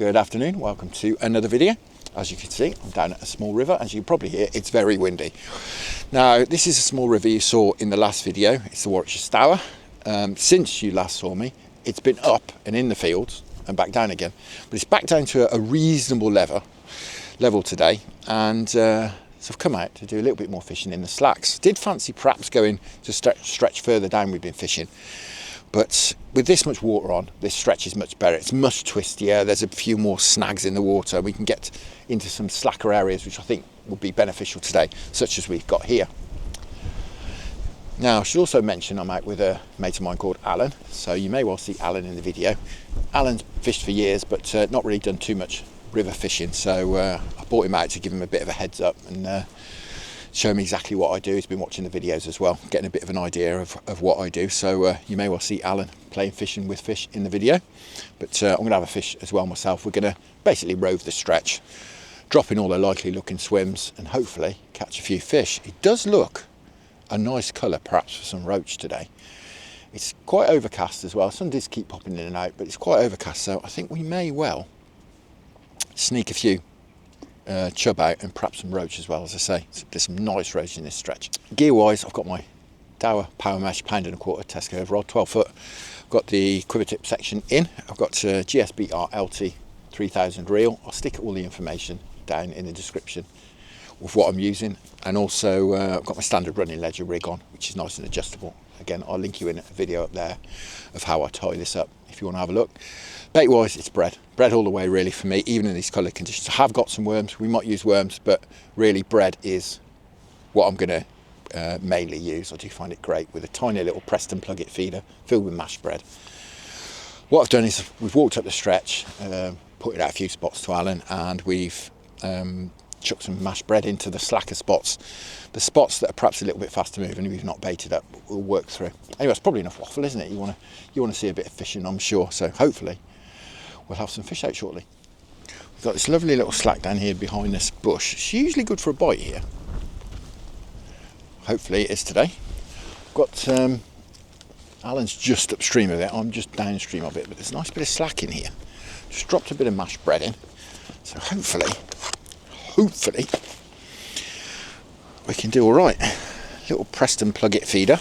Good afternoon, welcome to another video. As you can see, I'm down at a small river. As you can probably hear, it's very windy. Now, this is a small river you saw in the last video. It's the Warwickshire Stour. Since you last saw me, it's been up and in the fields and back down again. But it's back down to a reasonable level today. And so I've come out to do a little bit more fishing in the slacks. Did fancy perhaps going to stretch further down we've been fishing. But with this much water on, this stretch is much better. It's much twistier. There's a few more snags in the water. We can get into some slacker areas, which I think would be beneficial today, such as we've got here. Now, I should also mention I'm out with a mate of mine called Alan. So you may well see Alan in the video. Alan's fished for years, but not really done too much river fishing. So I brought him out to give him a bit of a heads up and show me exactly what I do. He's been watching the videos as well, getting a bit of an idea of what I do. So you may well see Alan playing fishing with fish in the video. But I'm going to have a fish as well myself. We're going to basically rove the stretch, drop in all the likely looking swims and hopefully catch a few fish. It does look a nice colour perhaps for some roach today. It's quite overcast as well. Sun does keep popping in and out, but it's quite overcast. So I think we may well sneak a few chub out and perhaps some roach as well. As I say, there's some nice roach in this stretch. Gear wise, I've got my Dower Power Mesh £1.25 Tesco rod, 12 foot. I've got the quiver tip section in. I've got GSBR LT 3000 reel. I'll stick all the information down in the description of what I'm using, and also I've got my standard running ledger rig on, which is nice and adjustable. Again, I'll link you in a video up there of how I tie this up if you want to have a look. Bait wise, it's bread all the way really for me, even in these colour conditions. I have got some worms, we might use worms, but really bread is what I'm going to mainly use. I do find it great with a tiny little Preston plug-it feeder filled with mashed bread. What I've done is we've walked up the stretch, put out a few spots to Alan, and we've chucked some mashed bread into the slacker spots. The spots that are perhaps a little bit faster moving, we've not baited up, we'll work through. Anyway, it's probably enough waffle, isn't it? You want to see a bit of fishing, I'm sure. So hopefully we'll have some fish out shortly. We've got this lovely little slack down here behind this bush. It's usually good for a bite here. Hopefully it is today. Got Alan's just upstream of it, I'm just downstream of it, but there's a nice bit of slack in here. Just dropped a bit of mashed bread in. So hopefully we can do all right. Little Preston plug-it feeder.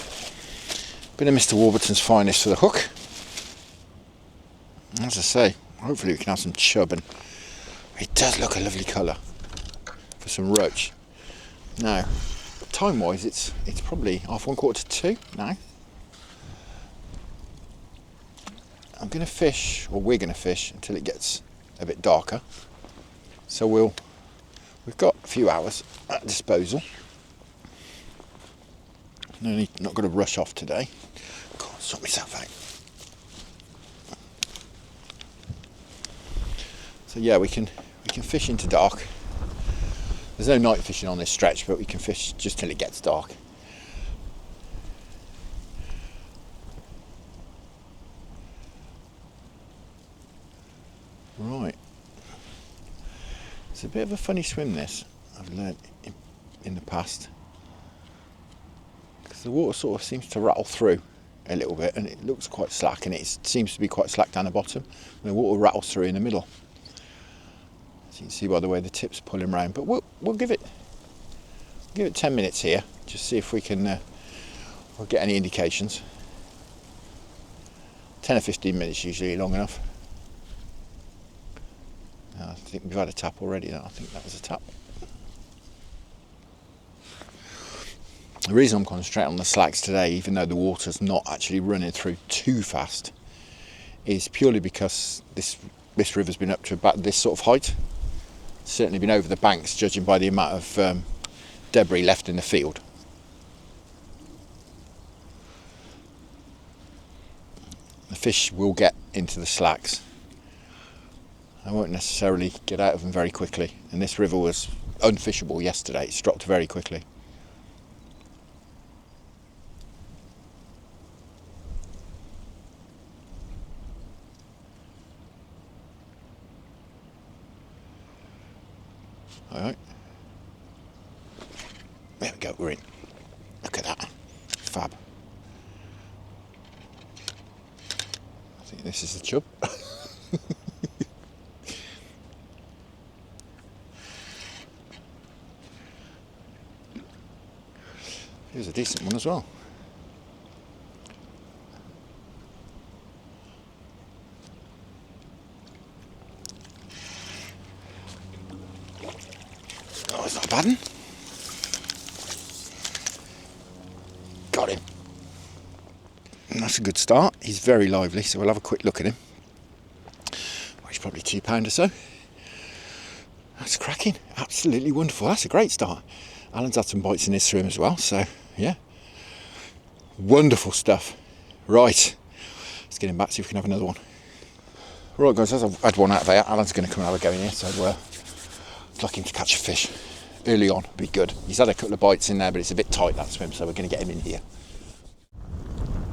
Bit of Mr. Warburton's finest for the hook. As I say, hopefully we can have some chub, and it does look a lovely colour for some roach. Now, time-wise, it's probably 1:15 now. I'm going to fish, or we're going to fish, until it gets a bit darker. So we've got a few hours at disposal. Not going to rush off today. Can't sort myself out. So yeah, we can fish into dark. There's no night fishing on this stretch, but we can fish just till it gets dark. Right. It's a bit of a funny swim, this, I've learned in the past. Because the water sort of seems to rattle through a little bit, and it looks quite slack, and it seems to be quite slack down the bottom. And the water rattles through in the middle. As you can see by the way the tip's pulling around. But we'll give it 10 minutes here, just see if we can we'll get any indications. 10 or 15 minutes usually long enough. I think we've had a tap already. I think that was a tap. The reason I'm concentrating on the slacks today, even though the water's not actually running through too fast, is purely because this river's been up to about this sort of height. It's certainly been over the banks, judging by the amount of debris left in the field. The fish will get into the slacks. I won't necessarily get out of them very quickly, and this river was unfishable yesterday. It's dropped very quickly. Alright, there we go, we're in. Look at that, fab. I think this is the chub. Here's a decent one as well. Oh, it's not a bad one. Got him. And that's a good start. He's very lively, so we'll have a quick look at him. Well, he's probably £2 or so. That's cracking. Absolutely wonderful. That's a great start. Alan's had some bites in his swim as well, so yeah. Wonderful stuff. Right, let's get him back, see if we can have another one. Right guys, as I've had one out of there, Alan's going to come and have a go in here, so looking to catch a fish early on, be good. He's had a couple of bites in there, but it's a bit tight, that swim, so we're going to get him in here.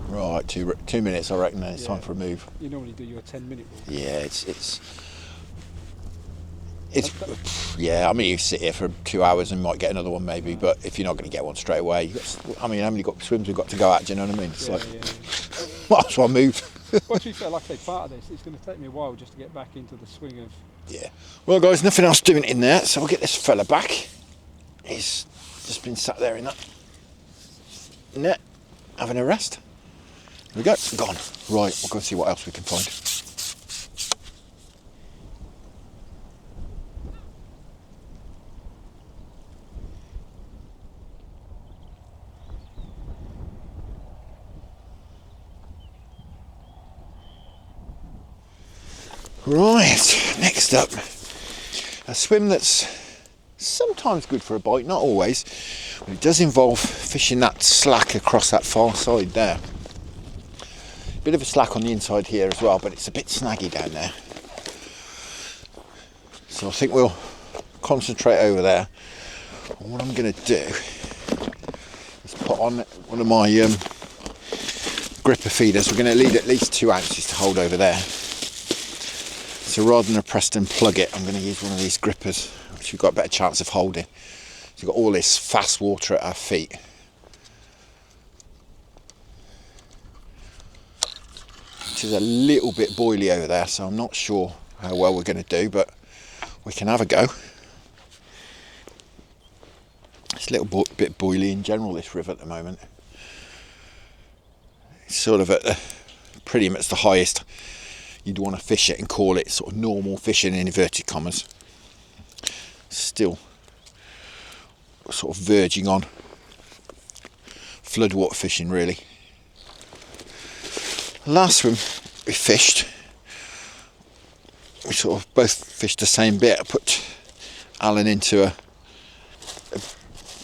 Right, 2 minutes I reckon, then it's time for a move. You normally do your 10-minute walk. Yeah, it's yeah, I mean, you sit here for 2 hours and might get another one maybe, but if you're not going to get one straight away, I mean, how many swims we've got to go at, do you know what I mean? It's might as well move. Well, to be fair, like I say, part of this, it's going to take me a while just to get back into the swing of... Yeah. Well guys, nothing else doing in there, so we'll get this fella back. He's just been sat there in that net, having a rest. There we go, gone. Right, we'll go see what else we can find. Right, next up, a swim that's sometimes good for a bite, not always, but it does involve fishing that slack across that far side there. Bit of a slack on the inside here as well, but it's a bit snaggy down there. So I think we'll concentrate over there. And what I'm going to do is put on one of my gripper feeders. We're going to need at least 2 ounces to hold over there. So rather than press and plug it, I'm going to use one of these grippers, which we've got a better chance of holding. So we've got all this fast water at our feet. Which is a little bit boily over there, so I'm not sure how well we're going to do, but we can have a go. It's a little bit boily in general, this river at the moment. It's sort of at pretty much the highest you'd want to fish it and call it sort of normal fishing in inverted commas. Still sort of verging on floodwater fishing really. Last swim we fished, we sort of both fished the same bit. I put Alan into a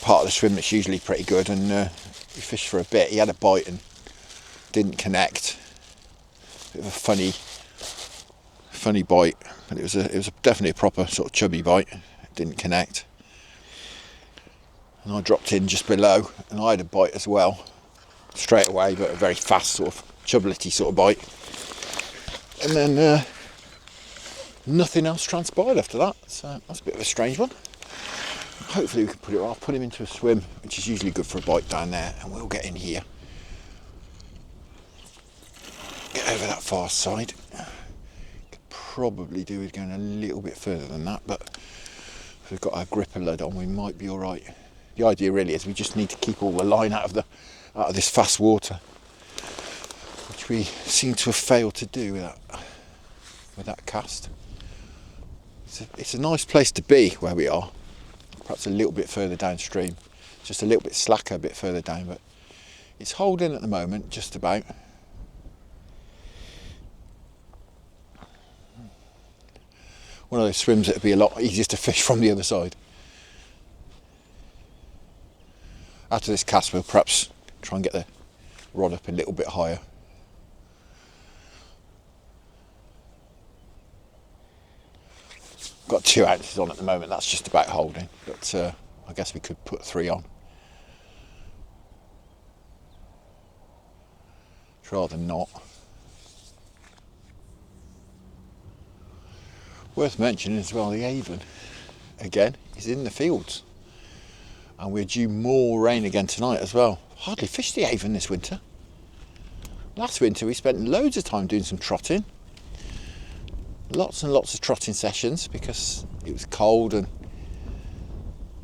part of the swim that's usually pretty good, and we fished for a bit. He had a bite and didn't connect. Bit of a funny bite, but it was definitely a proper sort of chubby bite. It didn't connect, and I dropped in just below, and I had a bite as well, straight away, but a very fast sort of chublety sort of bite. And then nothing else transpired after that, so that's a bit of a strange one. Hopefully we can put it off, put him into a swim, which is usually good for a bite down there, and we'll get in here. Get over that far side. Could probably do with going a little bit further than that, but if we've got our gripper lid on, we might be all right. The idea really is we just need to keep all the line out of this fast water, which we seem to have failed to do with that cast. It's a nice place to be where we are. Perhaps a little bit further downstream, just a little bit slacker a bit further down, but it's holding at the moment just about. One of those swims that would be a lot easier to fish from the other side. After this cast we'll perhaps try and get the rod up a little bit higher. Got 2 ounces on at the moment, that's just about holding, but I guess we could put 3 on. Rather not. Worth mentioning as well, the Avon again is in the fields, and we're due more rain again tonight as well. Hardly fished the Avon this winter. Last winter we spent loads of time doing some trotting. Lots and lots of trotting sessions because it was cold and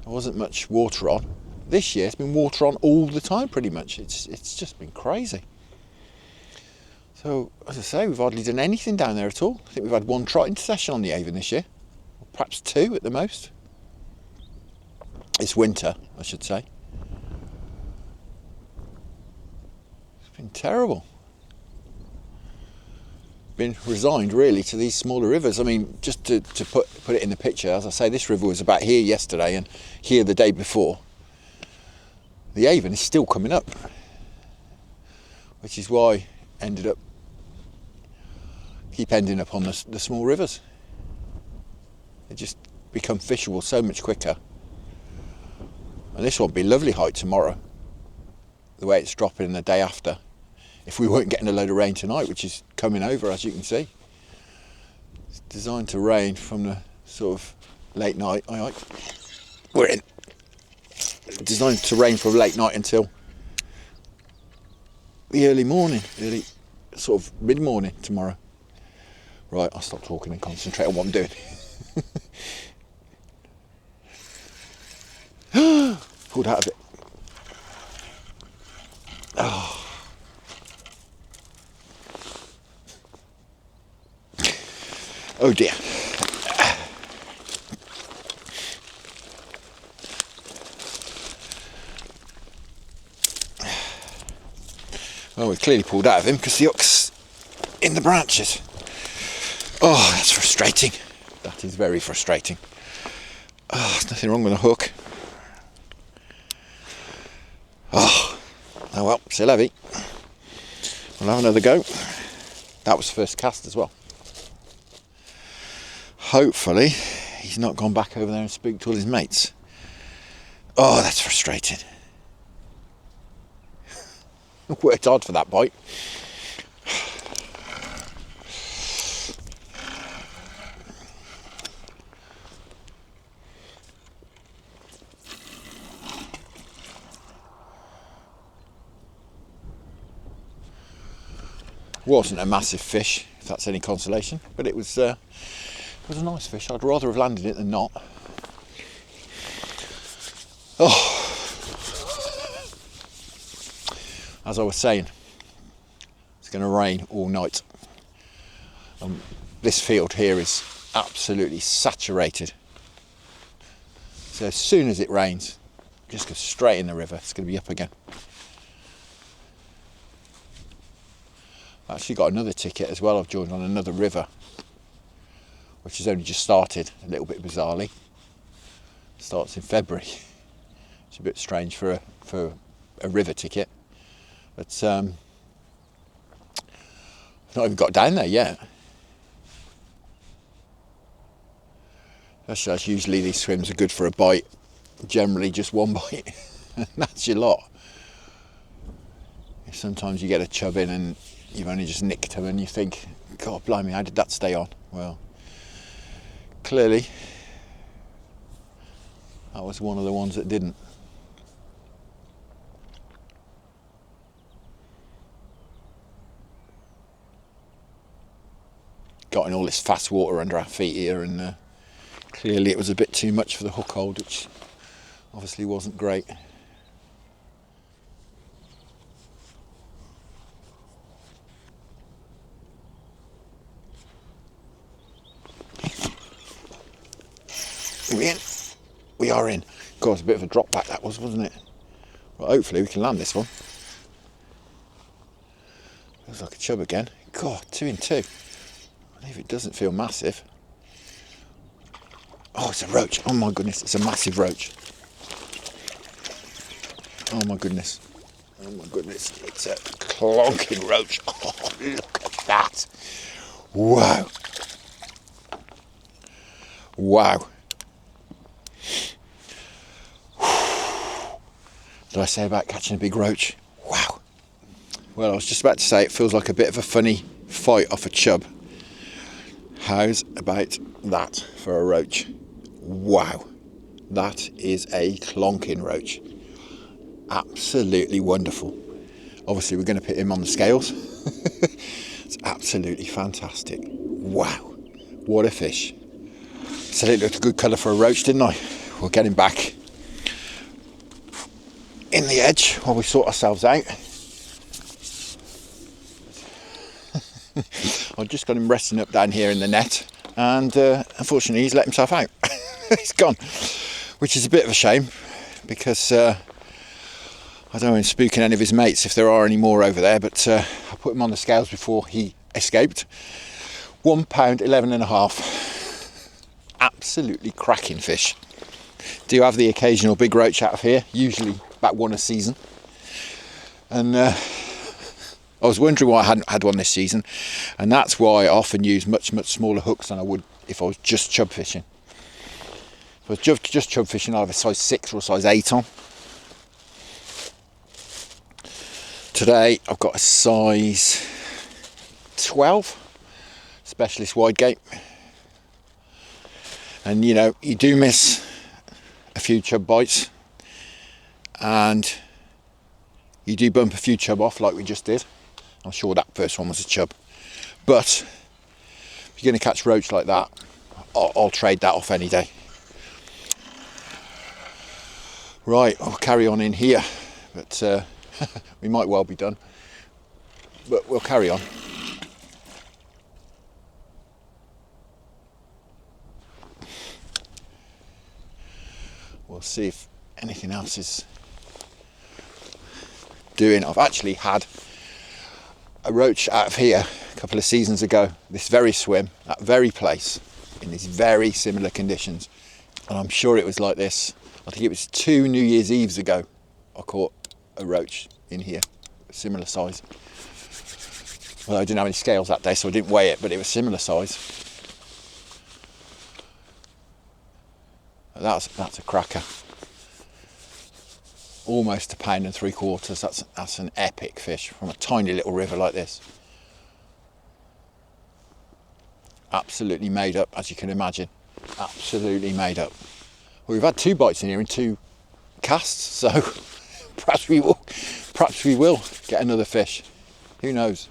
there wasn't much water on. This year it's been water on all the time pretty much. It's just been crazy. So, as I say, we've hardly done anything down there at all. I think we've had one trotting session on the Avon this year, or perhaps 2 at the most. It's winter, I should say. It's been terrible. Been resigned really to these smaller rivers. I mean, just to put it in the picture, as I say, this river was about here yesterday and here the day before. The Avon is still coming up, which is why I keep ending up on the small rivers. They just become fishable so much quicker. And this one will be lovely height tomorrow, the way it's dropping the day after, if we weren't getting a load of rain tonight, which is coming over, as you can see. It's designed to rain from the sort of late night. We're in. Designed to rain from late night until the early morning, early sort of mid-morning tomorrow. Right, I'll stop talking and concentrate on what I'm doing. Pulled out of it. Oh dear. Well, we've clearly pulled out of him because the hook's in the branches. Oh, that's frustrating. That is very frustrating. Oh, there's nothing wrong with a hook. Oh well, still heavy. We'll have another go. That was first cast as well. Hopefully he's not gone back over there and spooked all his mates. Oh, that's frustrating. Worked hard for that bite. Wasn't a massive fish, if that's any consolation, but it was a nice fish. I'd rather have landed it than not. Oh, as I was saying, it's going to rain all night. This field here is absolutely saturated. So as soon as it rains, just go straight in the river. It's going to be up again. I've actually got another ticket as well. I've joined on another river, which has only just started, a little bit bizarrely. Starts in February. It's a bit strange for a river ticket, but I've not even got down there yet. That's usually these swims are good for a bite, generally just one bite, and that's your lot. Sometimes you get a chub in and you've only just nicked him and you think, God blimey, how did that stay on? Well, clearly that was one of the ones that didn't. Got in all this fast water under our feet here, and clearly it was a bit too much for the hook hold, which obviously wasn't great. Are we in? We are in. God, it's a bit of a drop back that was, wasn't it? Well, hopefully we can land this one. Looks like a chub again. God, 2 in 2. I believe it doesn't feel massive. Oh, it's a roach. Oh my goodness, it's a massive roach. Oh my goodness. Oh my goodness, it's a clonking roach. Oh, look at that. Wow. Wow. Did I say about catching a big roach? Wow. Well, I was just about to say it feels like a bit of a funny fight off a chub. How's about that for a roach? Wow. That is a clonking roach. Absolutely wonderful. Obviously we're going to put him on the scales. It's absolutely fantastic. Wow. What a fish. Said it looked a good colour for a roach, didn't I? We'll get him back. in the edge while we sort ourselves out. I've just got him resting up down here in the net, and unfortunately he's let himself out. He's gone, which is a bit of a shame, because I don't want him spooking any of his mates if there are any more over there, but I put him on the scales before he escaped. £1, 11.5. Absolutely cracking fish. Do have the occasional big roach out of here, usually about one a season. And I was wondering why I hadn't had one this season, and that's why I often use much smaller hooks than I would if I was just chub fishing. If I was just chub fishing, I'd have a size 6 or a size 8 on. Today I've got a size 12 specialist wide gate, and you know, you do miss a few chub bites, and you do bump a few chub off like we just did. I'm sure that first one was a chub, but if you're going to catch roach like that, I'll trade that off any day. Right, I'll carry on in here, but we might well be done, but we'll carry on. We'll see if anything else is doing. I've actually had a roach out of here a couple of seasons ago, this very swim, that very place, in these very similar conditions, and I'm sure it was like this. I think it was 2 New Year's Eves ago I caught a roach in here, similar size. Well, I didn't have any scales that day, so I didn't weigh it, but it was similar size. That's a cracker. Almost £1.75. That's an epic fish from a tiny little river like this. Absolutely made up, as you can imagine. Absolutely made up. Well, we've had 2 bites in here in 2 casts, so perhaps we will get another fish. Who knows?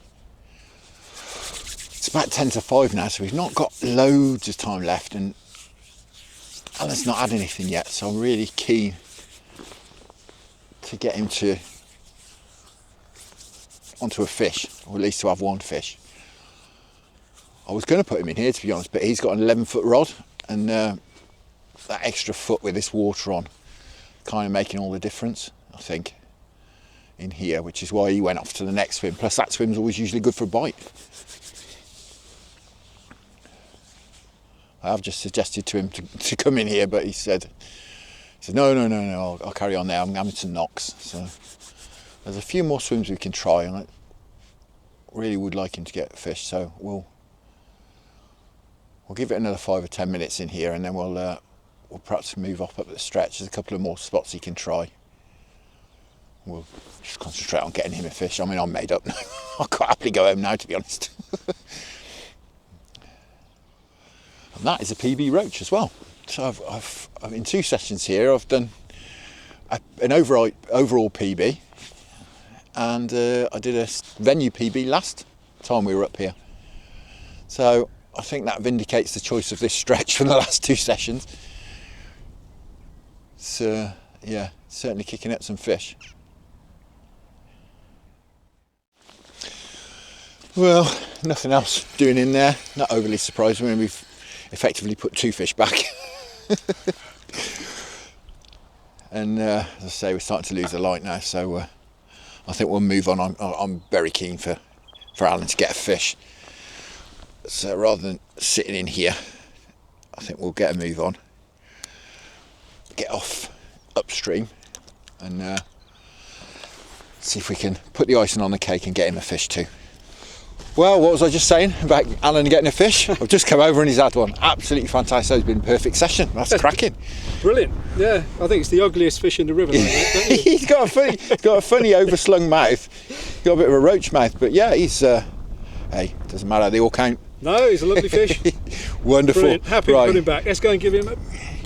It's about 10 to 5 now, so we've not got loads of time left, and Alan's not had anything yet, so I'm really keen to get him onto a fish, or at least to have one fish. I was going to put him in here, to be honest, but he's got an 11-foot rod, and that extra foot with this water on kind of making all the difference, I think, in here, which is why he went off to the next swim. Plus that swim's always usually good for a bite. I have just suggested to him to come in here, but he said no, I'll carry on there, I'm having some knocks. So there's a few more swims we can try, and I really would like him to get fish, so we'll give it another 5 or 10 minutes in here, and then we'll perhaps move up the stretch. There's a couple of more spots he can try. We'll just concentrate on getting him a fish. I mean, I'm made up now. I quite happily go home now, to be honest. And that is a PB roach as well. So I've in 2 sessions here, I've done an overall PB, and I did a venue PB last time we were up here. So I think that vindicates the choice of this stretch from the last 2 sessions. So yeah, certainly kicking out some fish. Well, nothing else doing in there. Not overly surprised. I mean, we've effectively put 2 fish back. And as I say, we're starting to lose the light now, so I think we'll move on. I'm very keen for Alan to get a fish. So rather than sitting in here, I think we'll get a move on, get off upstream, and see if we can put the icing on the cake and get him a fish too. Well, what was I just saying about Alan getting a fish? I've just come over and he's had one. Absolutely fantastic. It's been a perfect session. That's cracking. Brilliant. Yeah, I think it's the ugliest fish in the river. Like that, don't you? He's got a funny overslung mouth. He's got a bit of a roach mouth, but yeah, he's hey, doesn't matter. They all count. No, he's a lovely fish. Wonderful. Brilliant. Happy right. to put him back. Let's go and put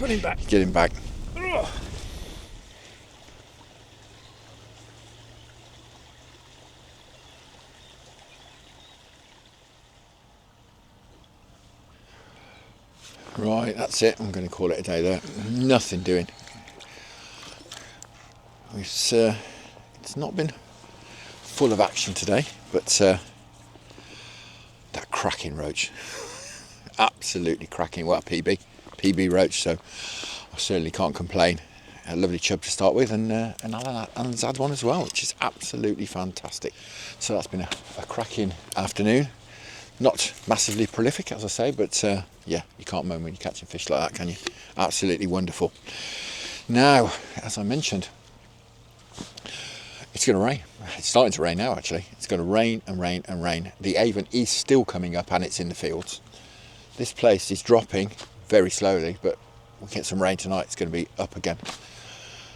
him back. Get him back. Ugh. Right, that's it. I'm going to call it a day there. Nothing doing. It's not been full of action today, but that cracking roach, absolutely cracking. Well, PB roach, so I certainly can't complain. A lovely chub to start with, and Alan's had one as well, which is absolutely fantastic. So that's been a cracking afternoon. Not massively prolific, as I say, but yeah, you can't moan when you're catching fish like that, can you? Absolutely wonderful. Now, as I mentioned, it's going to rain. It's starting to rain now, actually. It's going to rain and rain and rain. The Avon is still coming up, and it's in the fields. This place is dropping very slowly, but we'll get some rain tonight. It's going to be up again.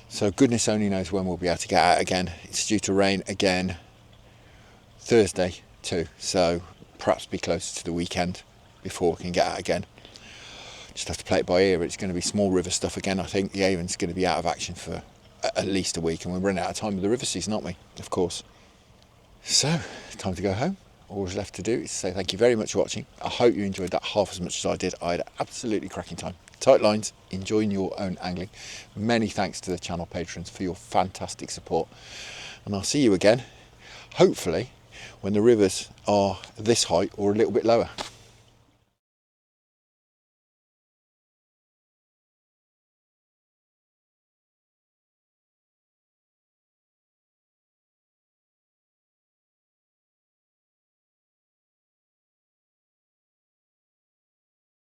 So goodness only knows when we'll be able to get out again. It's due to rain again Thursday too, so perhaps be closer to the weekend before we can get out again. Just have to play it by ear. It's going to be small river stuff again. I think the Avon's going to be out of action for at least a week, and we're running out of time with the river season, aren't we? Of course. So, time to go home. All that's left to do is say thank you very much for watching. I hope you enjoyed that half as much as I did. I had an absolutely cracking time. Tight lines, enjoying your own angling. Many thanks to the channel patrons for your fantastic support. And I'll see you again, hopefully, when the rivers are this height or a little bit lower.